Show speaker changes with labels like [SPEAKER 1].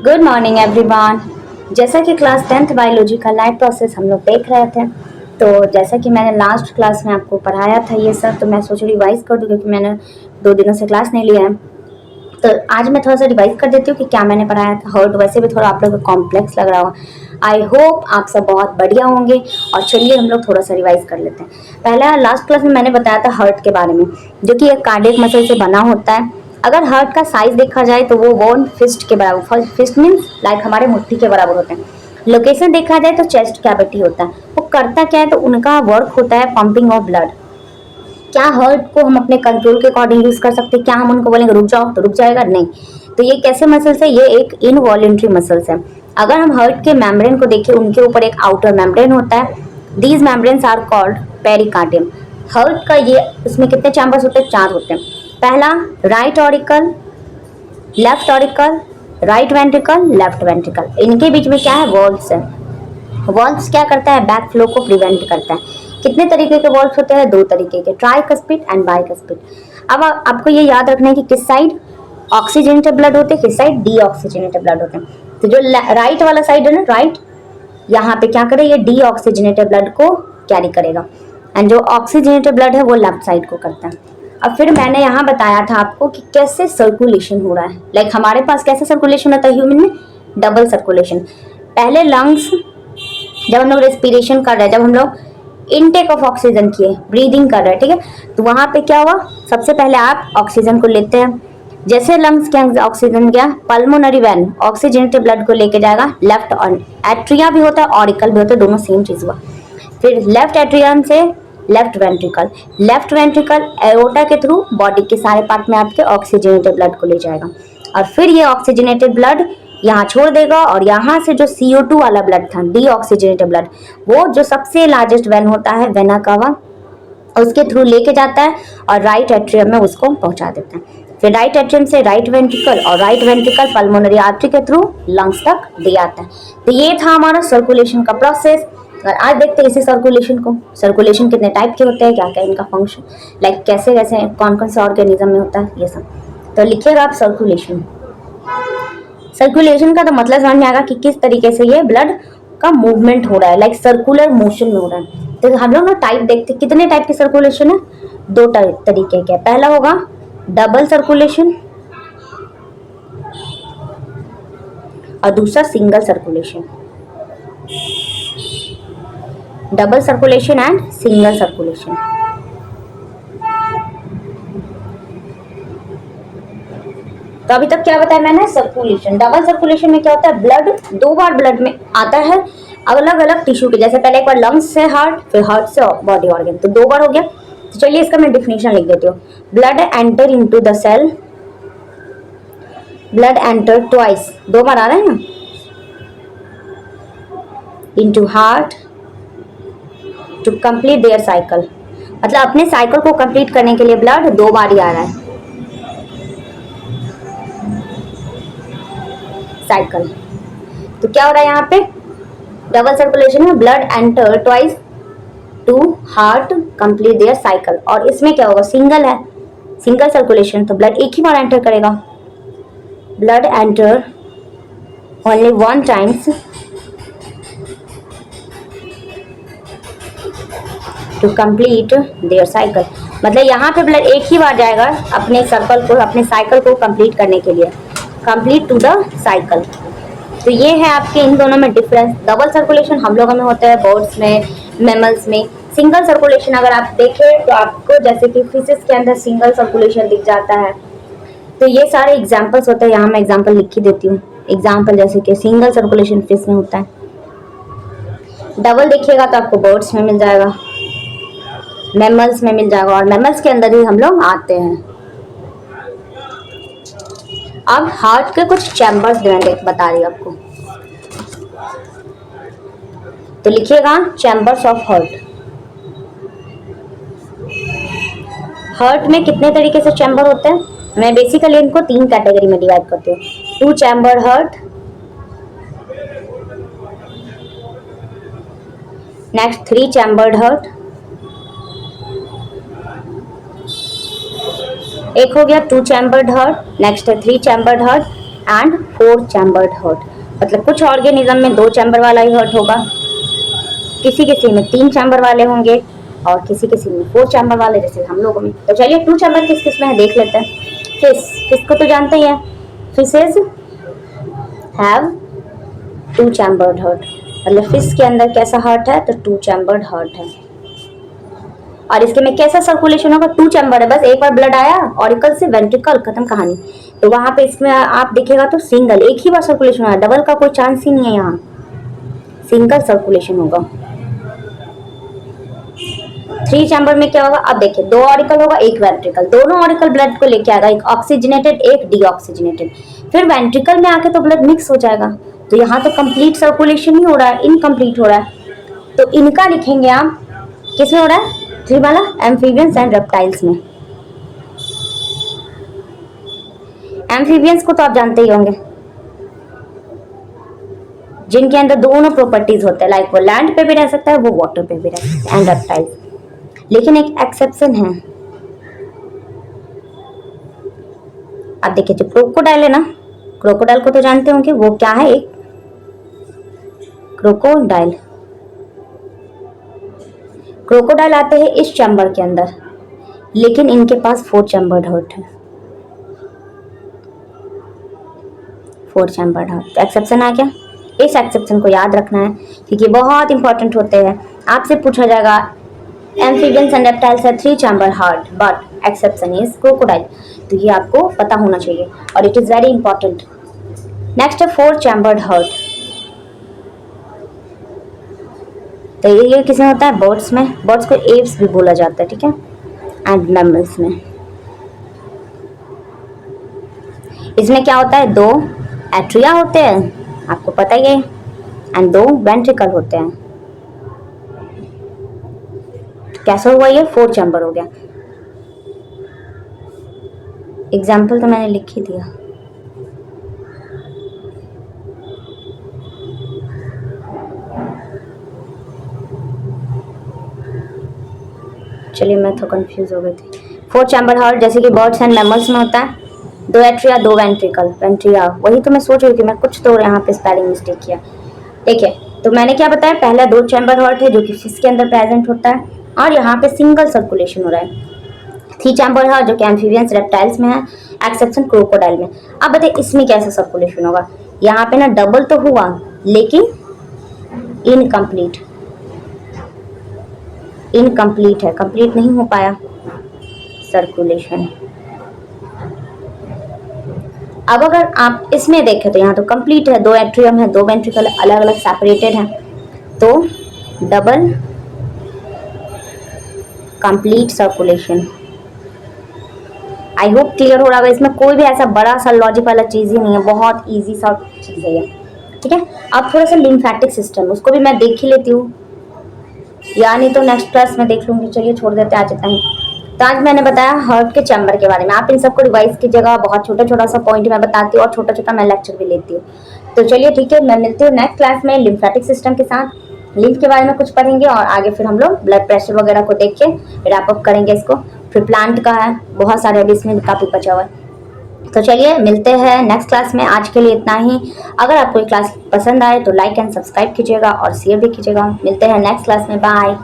[SPEAKER 1] Good morning everyone. जैसा कि class 10th biology का लाइफ प्रोसेस हम लोग देख रहे थे, तो जैसा कि मैंने लास्ट क्लास में आपको पढ़ाया था ये सब, तो मैं सोच रिवाइज कर दूं क्योंकि मैंने 2 दिनों से क्लास नहीं लिया है। तो आज मैं थोड़ा सा रिवाइज कर देती हूँ कि क्या मैंने पढ़ाया था। हर्ट वैसे भी थोड़ा आप लोगों को कॉम्प्लेक्स लग रहा होगा। आई होप आप सब बहुत बढ़िया होंगे। और चलिए हम लोग थोड़ा सा रिवाइज कर लेते हैं। पहला लास्ट क्लास में मैंने बताया था हर्ट के बारे में, जो कि एक कार्डियक मसल से बना होता है। अगर हर्ट का साइज देखा जाए तो वो वन फिस्ट के बराबर, फिस्ट मीन्स लाइक हमारे मुट्ठी के बराबर होते हैं। लोकेशन देखा जाए तो चेस्ट कैविटी होता है। वो करता क्या है, तो उनका वर्क होता है पंपिंग ऑफ ब्लड। क्या हर्ट को हम अपने कंट्रोल के अकॉर्डिंग यूज कर सकते हैं? क्या हम उनको बोलेंगे रुक जाओ तो रुक जाएगा? नहीं। तो ये कैसे मसल्स है? ये एक इनवॉलेंट्री मसल्स है। अगर हम हर्ट के मेम्ब्रेन को देखें, उनके ऊपर एक आउटर मेम्ब्रेन होता है। These membranes are called pericardium. Heart का ये, उसमें कितने चैम्बर्स होते हैं? 4 होते हैं। पहला right auricle, left auricle, right ventricle, left ventricle. इनके बीच में क्या है? वॉल्व्स है। वॉल्व्स क्या करता है? बैक फ्लो को प्रिवेंट करता है। कितने तरीके के वॉल्व्स होते हैं? 2 तरीके के, ट्राइकस्पिड एंड बाइकस्पिड। अब आपको ये याद रखना है कि किस साइड ऑक्सीजनेटेड ब्लड होते हैं, किस साइड डीऑक्सीजनेटेड ब्लड होते हैं। तो जो राइट वाला साइड है ना, राइट, यहाँ पे क्या करे? ये डीऑक्सीजनेटेड ब्लड को कैरी करेगा, एंड जो ऑक्सीजनेटेड ब्लड है वो लेफ्ट साइड को करता है। अब फिर मैंने यहाँ बताया था आपको कि कैसे सर्कुलेशन हो रहा है। लाइक हमारे पास कैसे सर्कुलेशन होता है ह्यूमन में? Double circulation. पहले लंग्स, जब हम लोग रेस्पिरेशन कर रहे हैं, जब हम लोग इनटेक ऑफ ऑक्सीजन किए, ब्रीदिंग कर रहे हैं, ठीक है, तो वहां पे क्या हुआ? सबसे पहले आप ऑक्सीजन को लेते हैं। जैसे लंग्स के ऑक्सीजन गया, पल्मोनरी वैन ऑक्सीजनेटेड ब्लड को लेके जाएगा लेफ्ट। एट्रिया भी होता है, ऑरिकल भी होता है, दोनों सेम चीज हुआ। फिर लेफ्ट एट्रियम से left ventricle, left ventricle aorta के थ्रू बॉडी के सारे पार्ट में आपके ऑक्सीजनेटेड ब्लड को ले जाएगा। और फिर ये ऑक्सीजनेटेड ब्लड यहाँ छोड़ देगा, और यहाँ से जो CO2 वाला ब्लड था, डीऑक्सीजनेटेड ब्लड, वो जो सबसे लार्जेस्ट वेन होता है, वेना कावा, उसके थ्रू लेके जाता है और राइट एट्रियम में उसको पहुंचा देता है। फिर राइट एट्रियम से राइट वेंट्रिकल, और राइट वेंट्रिकल पल्मोनरी आर्टरी के थ्रू लंग्स तक दे आता है। तो ये था हमारा सर्कुलेशन का प्रोसेस। और आज देखते हैं इसी सर्कुलेशन को। सर्कुलेशन कितने टाइप के होते हैं, क्या क्या इनका फंक्शन, लाइक कैसे कैसे कौन कौन से ऑर्गेनिज्म में होता है, ये सब। तो लिखिएगा आप सर्कुलेशन। सर्कुलेशन का तो मतलब समझ में आएगा कि किस तरीके से ये ब्लड का मूवमेंट हो रहा है, लाइक सर्कुलर मोशन में हो रहा है। तो हम लोग ना टाइप देखते, कितने टाइप के सर्कुलेशन है? 2 तरीके के। पहला होगा डबल सर्कुलेशन और दूसरा single circulation. Double circulation and single circulation. तो अभी तक क्या बताया मैंने? सर्कुलेशन। डबल सर्कुलेशन में क्या होता है? ब्लड 2 बार ब्लड में आता है, अलग अलग टिश्यू के। जैसे पहले एक बार लंग्स से हार्ट, फिर हार्ट से बॉडी ऑर्गन, तो 2 बार हो गया। तो चलिए इसका मैं डिफिनेशन लिख देती हूँ। Blood enter into the cell, blood enter twice, 2 बार आ रहा है ना, into heart to complete their cycle. मतलब अपने साइकिल को कंप्लीट करने के लिए ब्लड 2 बार ही आ रहा है, साइकिल। तो क्या हो रहा है यहाँ पे? डबल सर्कुलेशन में blood enter twice to heart complete their cycle. और इसमें क्या होगा? सिंगल है, सिंगल सर्कुलेशन, तो ब्लड एक ही बार एंटर करेगा। Blood enter only 1 times to complete their cycle. मतलब यहाँ पे ब्लड एक ही बार जाएगा अपने सर्कल को, अपने साइकिल को कंप्लीट करने के लिए, कंप्लीट टू द साइकिल। तो ये है आपके इन दोनों में डिफरेंस। डबल सर्कुलेशन हम लोगों में होता है, बर्ड्स में, मैमल्स में। सिंगल सर्कुलेशन अगर आप देखें तो आपको जैसे कि फिशेस के अंदर सिंगल सर्कुलेशन दिख जाता है। तो ये सारे एग्जाम्पल्स होते हैं, यहाँ मैं एग्जाम्पल लिख ही देती हूँ। एग्जाम्पल जैसे कि सिंगल सर्कुलेशन फिश में होता है, डबल देखिएगा तो आपको बर्ड्स में मिल जाएगा, मैमल्स में मिल जाएगा, और मैमल्स के अंदर ही हम लोग आते हैं। अब हार्ट के कुछ चैम्बर्स बता रही हूँ आपको, तो लिखिएगा चैम्बर्स ऑफ हार्ट। हार्ट में कितने तरीके से चैम्बर होते हैं? मैं बेसिकली इनको 3 कैटेगरी में डिवाइड करती हूँ। 2 chamber heart, next 3 chambered heart, एक हो गया 2 चैम्बर्ड हार्ट, नेक्स्ट है 3 chambered heart, and 4 chambered heart, मतलब कुछ ऑर्गेनिज्म में 2 चैम्बर वाला ही हार्ट होगा, किसी किसी में 3 चैम्बर वाले होंगे और किसी किसी में 4 चैम्बर वाले, जैसे हम लोगों में। तो चलिए 2 चैम्बर किस किस में है देख लेते हैं। फिश को तो जानते ही हैं, फिशेज हैव 2 चैम्बर्ड हार्ट, मतलब फिश के अंदर कैसा हार्ट है, तो 2 चैम्बर्ड हार्ट है। और इसके में कैसा सर्कुलेशन होगा, 2 चैम्बर है, बस एक बार ब्लड आया ऑरिकल से वेंट्रिकल, खत्म कहानी। तो वहां पे इसमें आप देखिएगा तो सिंगल, एक ही बार सर्कुलेशन होगा, डबल का कोई चांस ही नहीं है, यहाँ सिंगल सर्कुलेशन होगा। 3 चैम्बर में क्या होगा, अब देखिए 2 ऑरिकल होगा, एक वेंट्रिकल, दोनों ऑरिकल ब्लड को लेके आएगा, एक ऑक्सीजनेटेड एक डीऑक्सीजनेटेड, फिर वेंट्रिकल में आके तो ब्लड मिक्स हो जाएगा। तो यहाँ तो कंप्लीट सर्कुलेशन ही हो रहा है, इनकम्प्लीट हो रहा है। तो इनका लिखेंगे आप किसमें हो रहा है, 3 वाला एम्फीबियंस एंड रेप्टाइल्स में। एम्फीबियंस को तो आप जानते ही होंगे, जिनके अंदर दोनों प्रॉपर्टीज होते हैं, लाइक वो लैंड पे भी रह सकता है, वो वाटर पे भी रह सकता है, एंड रेप्टाइल्स। लेकिन एक एक्सेप्शन है, आप देखिए जो क्रोकोडाइल है ना, क्रोकोडाइल को तो जानते होंगे, वो क्या है, एक क्रोकोडाइल। क्रोकोडाइल आते हैं इस चैम्बर के अंदर, लेकिन इनके पास 4 चैम्बर्ड हार्ट है, 4 चैम्बर्ड हार्ट। तो एक्सेप्शन आ गया, इस एक्सेप्शन को याद रखना है क्योंकि बहुत इंपॉर्टेंट होते हैं। आपसे पूछा जाएगा एम्फीबियंस एंड रेप्टाइल्स है 3 chamber heart but exception is crocodile, तो ये आपको पता होना चाहिए और it is very important. Next है 4 चैम्बर्ड हार्ट, तो ये किसमें होता है, बर्ड्स में, बर्ड्स को एव्स भी बोला जाता है, ठीक है, एंड मैमल्स में। इसमें क्या होता है, 2 एट्रिया होते हैं, आपको पता ही है, एंड 2 वेंट्रिकल होते हैं। कैसा हुआ ये, 4 चैम्बर हो गया। एग्जाम्पल तो मैंने लिख ही दिया। चलिए मैं तो कंफ्यूज हो गई थी। 4 चैम्बर हार्ट जैसे कि बर्ड्स एंड मैमल्स में होता है, 2 एट्रिया 2 वेंट्रिकल, वेंट्रिया, वही तो मैं सोच रही थी, मैं कुछ तो यहाँ पे स्पेलिंग मिस्टेक किया। ठीक है, तो मैंने क्या बताया, पहला 2 चैम्बर हार्ट है जो कि फिश के अंदर प्रेजेंट होता है, और यहाँ पे सिंगल सर्कुलेशन हो रहा है। 3 चैम्बर हार्ट जो कि एम्फीबियंस रेप्टाइल्स में है, एक्सेप्शन क्रोकोडाइल में। अब बताइए इसमें कैसा सर्कुलेशन होगा, यहाँ पे ना डबल तो हुआ लेकिन इनकम्प्लीट, इनकम्प्लीट है, कंप्लीट नहीं हो पाया सर्कुलेशन। अब अगर आप इसमें देखें तो यहाँ तो कंप्लीट है, 2 एट्रियम है, 2 वेंट्रिकल अलग अलग सेपरेटेड है, तो double complete circulation. I hope clear हो रहा है, इसमें कोई भी ऐसा बड़ा सा लॉजिक वाला चीज ही नहीं है, बहुत इजी सा चीज है ये, ठीक है। अब थोड़ा सा लिम्फेटिक सिस्टम, उसको भी मैं देख ही लेती हूँ, या नहीं तो नेक्स्ट क्लास में देख लूंगी। चलिए छोड़ देते हैं आज इतना ही। तो आज मैंने बताया हार्ट के चैम्बर के बारे में, आप इन सबको रिवाइज की जगह बहुत छोटा छोटा सा पॉइंट मैं बताती हूँ और छोटा छोटा मैं लेक्चर भी लेती हूँ। तो चलिए ठीक है, मैं मिलती हूँ नेक्स्ट क्लास में लिम्फेटिक सिस्टम के साथ, लिम्फ के बारे में कुछ पढ़ेंगे और आगे फिर हम लोग ब्लड प्रेशर वगैरह को देख के रैप अप करेंगे इसको। फिर प्लांट का है, बहुत सारे अभी इसमें टॉपिक बचा हुआ है। तो चलिए मिलते हैं नेक्स्ट क्लास में, आज के लिए इतना ही। अगर आपको ये क्लास पसंद आए तो लाइक एंड सब्सक्राइब कीजिएगा और शेयर भी कीजिएगा। मिलते हैं नेक्स्ट क्लास में, बाय।